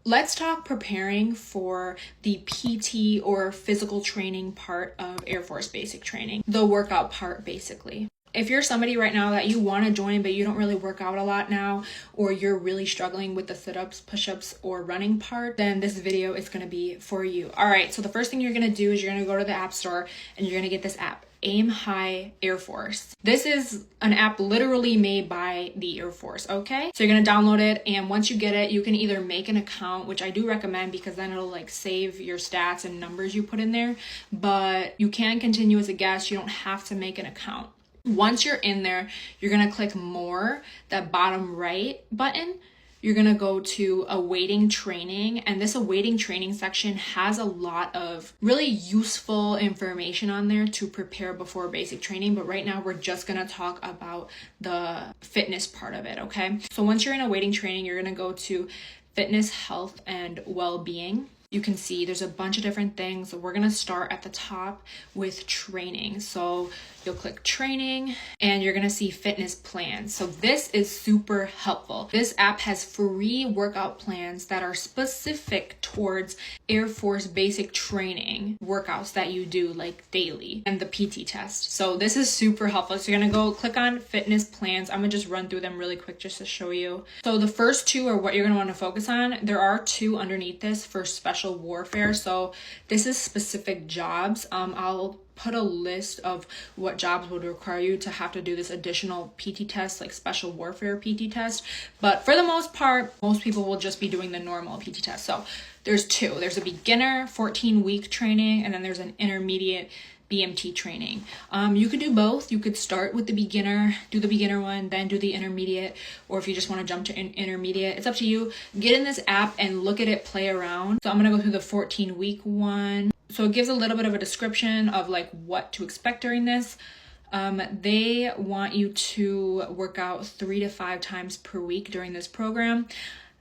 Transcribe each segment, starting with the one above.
Let's talk preparing for the PT or physical training part of Air Force basic training, the workout part basically. If you're somebody right now that you want to join but you don't really work out a lot now, or you're really struggling with the sit-ups, push-ups, or running part, then this video is going to be for you. All right, so the first thing you're going to do is you're going to go to the App Store and you're going to get this app, Aim High Air Force. This is an app literally made by the Air Force, okay? So you're going to download it, and once you get it, you can either make an account, which I do recommend because then it'll like save your stats and numbers you put in there, but you can continue as a guest. You don't have to make an account. Once you're in there, you're going to click more, that bottom right button. You're going to go to awaiting training, and this awaiting training section has a lot of really useful information on there to prepare before basic training. But right now we're just going to talk about the fitness part of it. Okay. So once you're in awaiting training, you're going to go to fitness, health, and well-being. You can see there's a bunch of different things. So we're going to start at the top with training. So you'll click training and you're going to see fitness plans. So this is super helpful. This app has free workout plans that are specific towards Air Force basic training workouts that you do like daily and the PT test. So this is super helpful. So you're going to go click on fitness plans. I'm going to just run through them really quick just to show you. So the first two are what you're going to want to focus on. There are two underneath this for special warfare. So this is specific jobs. I'll put a list of what jobs would require you to have to do this additional PT test, like special warfare PT test. But for the most part, most people will just be doing the normal PT test. So there's two. There's a beginner 14-week training, and then there's an intermediate BMT training. You could do both. You could start with the beginner, do the beginner one, then do the intermediate, or if you just want to jump to intermediate, it's up to you. Get in this app and look at it, play around. So I'm going to go through the 14-week one. So it gives a little bit of a description of like what to expect during this. They want you to work out 3 to 5 times per week during this program.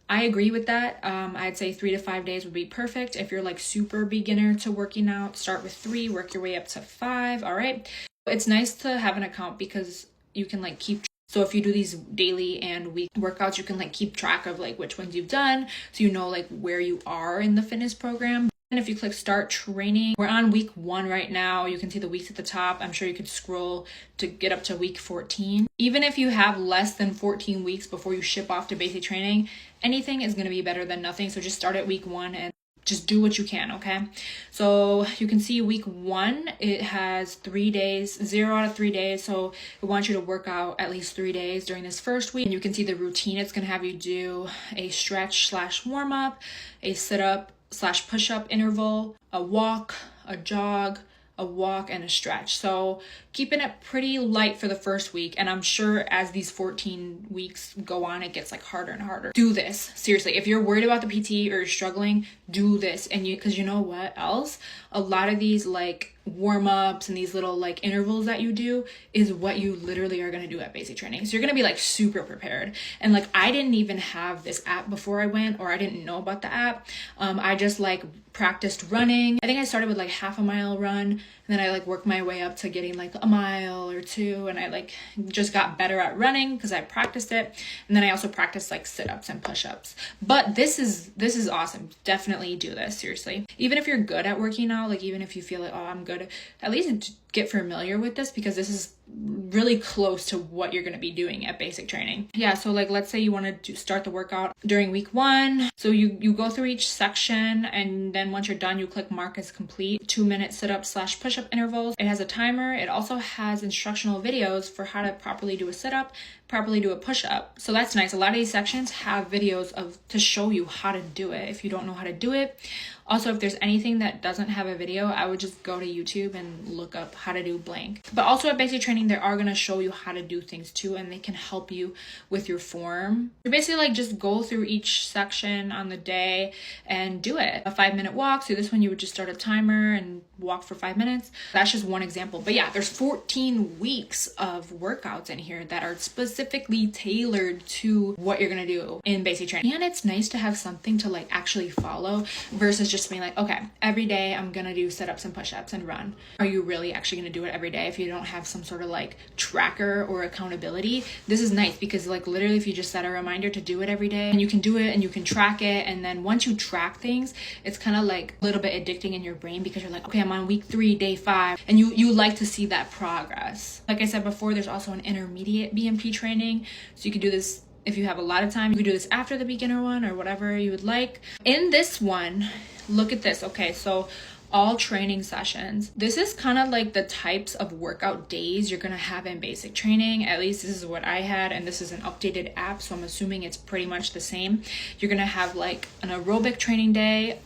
I agree with that. I'd say 3 to 5 days would be perfect. If you're like super beginner to working out, start with 3, work your way up to 5. All right. It's nice to have an account because you can like keep. So if you do these daily and week workouts, you can like keep track of like which ones you've done. So you know like where you are in the fitness program. And if you click start training, we're on week 1 right now. You can see the weeks at the top. I'm sure you could scroll to get up to week 14. Even if you have less than 14 weeks before you ship off to basic training, anything is going to be better than nothing. So just start at week 1 and just do what you can, okay? So you can see week 1, it has 3 days, 0 out of 3 days. So it wants you to work out at least 3 days during this first week. And you can see the routine. It's going to have you do a stretch/warm up, a sit up / push up interval, a walk, a jog, a walk, and a stretch. So keeping it pretty light for the first week. And I'm sure as these 14 weeks go on, it gets like harder and harder. Do this. Seriously. If you're worried about the PT or you're struggling, do this. And because you know what else? A lot of these like warm-ups and these little like intervals that you do is what you literally are going to do at basic training. So you're going to be like super prepared. And like I didn't even have this app before I went, or I didn't know about the app. I just like practiced running. I think I started with like half a mile run, and then I like worked my way up to getting like a mile or 2, and I like just got better at running because I practiced it. And then I also practiced like sit-ups and push-ups. But this is awesome. Definitely do this, seriously. Even if you're good at working out, like even if you feel like, oh, I'm good, at least get familiar with this because this is really close to what you're going to be doing at basic training. Yeah, so like let's say you want to start the workout during week 1. So you go through each section, and then once you're done, you click mark as complete. 2-minute sit-up / push-up intervals. It has a timer. It also has instructional videos for how to properly do a sit-up, properly do a push-up. So that's nice. A lot of these sections have videos to show you how to do it if you don't know how to do it. Also, if there's anything that doesn't have a video, I would just go to YouTube and look up how to do blank. But also at basic training, they are going to show you how to do things too, and they can help you with your form. You're basically like just go through each section on the day and do it. A 5-minute walk. So this one you would just start a timer and walk for 5 minutes. That's just one example. But yeah, there's 14 weeks of workouts in here that are specifically tailored to what you're going to do in basic training. And it's nice to have something to like actually follow versus just being like, okay, every day I'm going to do sit-ups and push-ups and run. Are you really actually actually going to do it every day, if you don't have some sort of like tracker or accountability, this is nice because like literally if you just set a reminder to do it every day, and you can do it and you can track it, and then once you track things, it's kind of like a little bit addicting in your brain because you're like, okay, I'm on week 3, day 5, and you like to see that progress. Like I said before, there's also an intermediate BMT training, so you can do this if you have a lot of time. You can do this after the beginner one or whatever you would like. In this one, look at this. Okay, so all training sessions. This is kind of like the types of workout days you're gonna have in basic training. At least this is what I had, and this is an updated app, so I'm assuming it's pretty much the same. You're gonna have like an aerobic training day,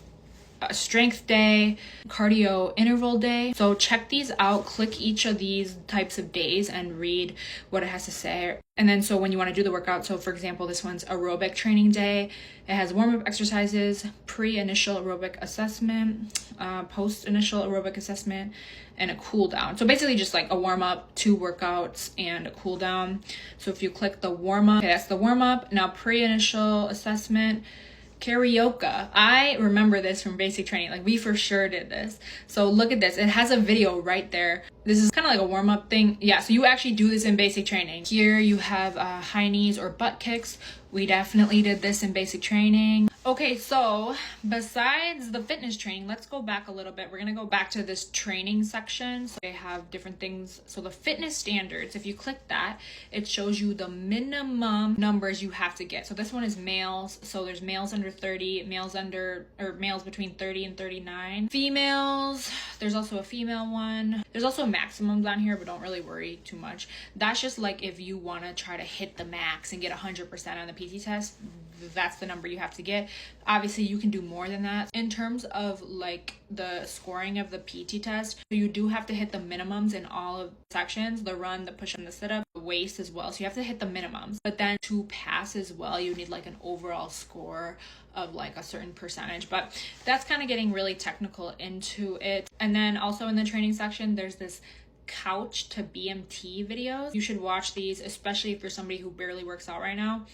a strength day, cardio interval day. So check these out, click each of these types of days and read what it has to say. And then so when you want to do the workout, so for example, this one's aerobic training day. It has warm-up exercises, pre-initial aerobic assessment, post-initial aerobic assessment, and a cool down. So basically just like a warm-up, 2 workouts, and a cool down. So if you click the warm-up, okay, that's the warm-up. Now pre-initial assessment, karaoke. I remember this from basic training. Like we for sure did this. So look at this. It has a video right there. This is kind of like a warm-up thing. Yeah, so you actually do this in basic training. Here you have high knees or butt kicks. We definitely did this in basic training. Okay, so besides the fitness training, let's go back a little bit. We're gonna go back to this training section. So they have different things. So the fitness standards, if you click that, it shows you the minimum numbers you have to get. So this one is males. So there's males under 30, males between 30 and 39. Females, there's also a female one. There's also maximums on here, but don't really worry too much. That's just like if you wanna try to hit the max and get 100% on the PT test, that's the number you have to get. Obviously you can do more than that. In terms of like the scoring of the PT test, you do have to hit the minimums in all of sections, the run, the push, and the sit up, the waist as well. So you have to hit the minimums, but then to pass as well, you need like an overall score of like a certain percentage, but that's kind of getting really technical into it. And then also in the training section, there's this couch to BMT videos. You should watch these, especially if you're somebody who barely works out right now.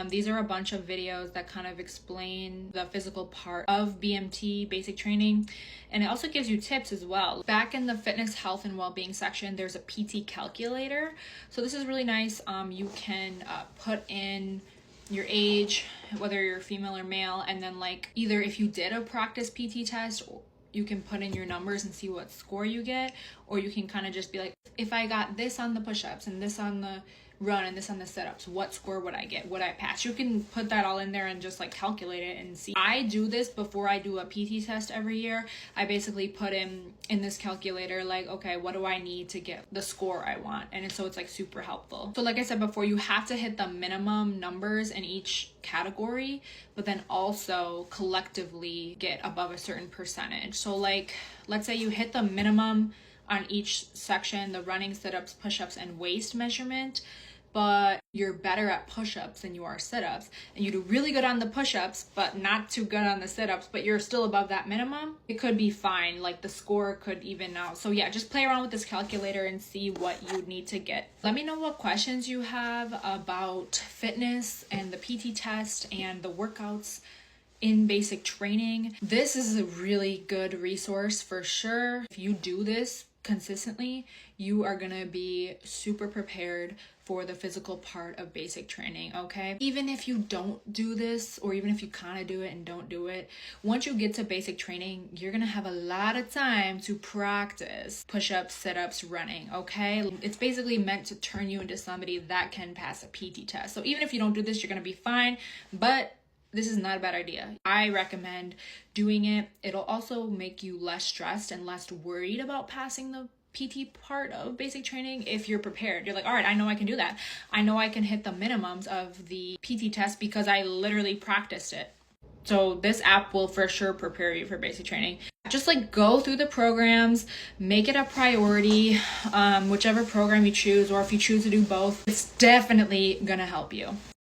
These are a bunch of videos that kind of explain the physical part of BMT basic training, and it also gives you tips as well. Back in the fitness, health, and well-being section, there's a PT calculator. So this is really nice. You can put in your age, whether you're female or male, and then like either if you did a practice PT test, you can put in your numbers and see what score you get, or you can kind of just be like, if I got this on the push-ups and this on the run and this on the sit-ups, what score would I get? Would I pass? You can put that all in there and just like calculate it and see. I do this before I do a PT test every year. I basically put in this calculator like, okay, what do I need to get the score I want? And so it's like super helpful. So like I said before, you have to hit the minimum numbers in each category, but then also collectively get above a certain percentage. So like, let's say you hit the minimum on each section, the running, sit-ups, push-ups, and waist measurement, but you're better at push-ups than you are sit-ups, and you do really good on the push-ups but not too good on the sit-ups, but you're still above that minimum, it could be fine. Like the score could even out. So yeah, just play around with this calculator and see what you need to get. Let me know what questions you have about fitness and the PT test and the workouts in basic training. This is a really good resource for sure. If you do this consistently, you are gonna be super prepared for the physical part of basic training, okay? Even if you don't do this, or even if you kind of do it and don't do it, once you get to basic training, you're gonna have a lot of time to practice push-ups, sit-ups, running, okay? It's basically meant to turn you into somebody that can pass a PT test. So even if you don't do this, you're gonna be fine, but this is not a bad idea. I recommend doing it. It'll also make you less stressed and less worried about passing the PT part of basic training if you're prepared. You're like, all right, I know I can do that. I know I can hit the minimums of the PT test because I literally practiced it. So this app will for sure prepare you for basic training. Just like go through the programs, make it a priority, whichever program you choose, or if you choose to do both, it's definitely gonna help you.